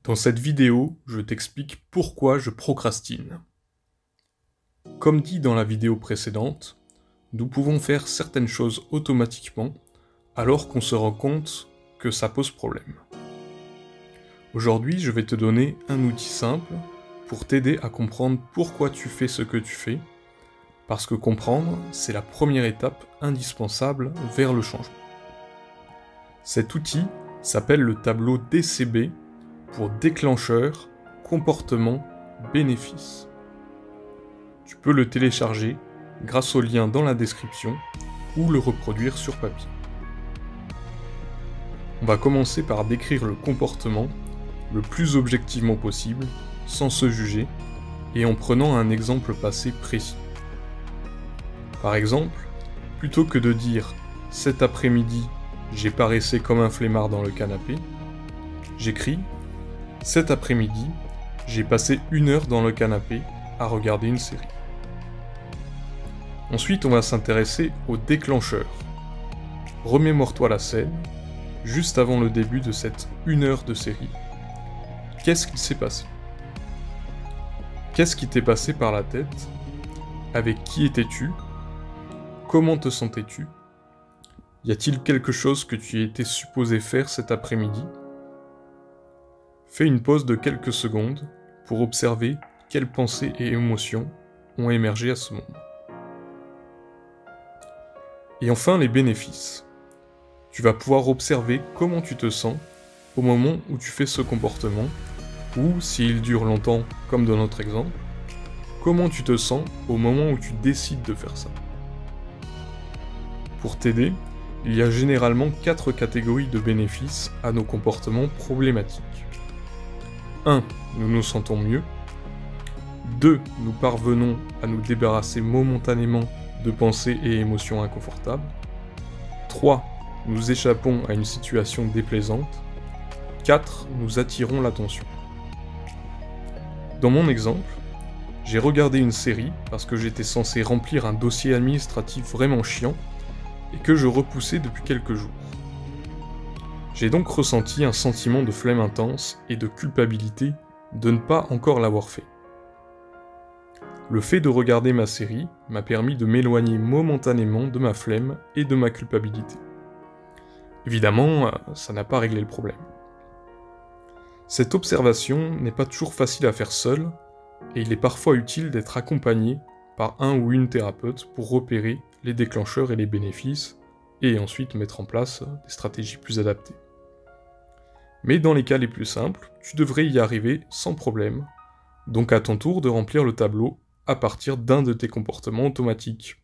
Dans cette vidéo, je t'explique pourquoi je procrastine. Comme dit dans la vidéo précédente, nous pouvons faire certaines choses automatiquement alors qu'on se rend compte que ça pose problème. Aujourd'hui, je vais te donner un outil simple pour t'aider à comprendre pourquoi tu fais ce que tu fais, parce que comprendre, c'est la première étape indispensable vers le changement. Cet outil s'appelle le tableau DCB pour déclencheur, comportement, bénéfice. Tu peux le télécharger grâce au lien dans la description ou le reproduire sur papier. On va commencer par décrire le comportement le plus objectivement possible, sans se juger, et en prenant un exemple passé précis. Par exemple, plutôt que de dire « cet après-midi, j'ai paraissé comme un flemmard dans le canapé », j'écris « cet après-midi, j'ai passé 1 heure dans le canapé à regarder une série ». Ensuite, on va s'intéresser au déclencheur. Remémore-toi la scène, juste avant le début de cette 1 heure de série. Qu'est-ce qui s'est passé? Qu'est-ce qui t'est passé par la tête? Avec qui étais-tu? Comment te sentais-tu? Y a-t-il quelque chose que tu étais supposé faire cet après-midi? Fais une pause de quelques secondes pour observer quelles pensées et émotions ont émergé à ce moment. Et enfin, les bénéfices. Tu vas pouvoir observer comment tu te sens au moment où tu fais ce comportement, ou, s'il dure longtemps, comme dans notre exemple, comment tu te sens au moment où tu décides de faire ça. Pour t'aider, il y a généralement 4 catégories de bénéfices à nos comportements problématiques. 1. Nous nous sentons mieux. 2. Nous parvenons à nous débarrasser momentanément de pensées et émotions inconfortables. 3. Nous échappons à une situation déplaisante. 4. Nous attirons l'attention. Dans mon exemple, j'ai regardé une série parce que j'étais censé remplir un dossier administratif vraiment chiant et que je repoussais depuis quelques jours. J'ai donc ressenti un sentiment de flemme intense et de culpabilité de ne pas encore l'avoir fait. Le fait de regarder ma série m'a permis de m'éloigner momentanément de ma flemme et de ma culpabilité. Évidemment, ça n'a pas réglé le problème. Cette observation n'est pas toujours facile à faire seule, et il est parfois utile d'être accompagné par un ou une thérapeute pour repérer les déclencheurs et les bénéfices, et ensuite mettre en place des stratégies plus adaptées. Mais dans les cas les plus simples, tu devrais y arriver sans problème, donc à ton tour de remplir le tableau à partir d'un de tes comportements automatiques.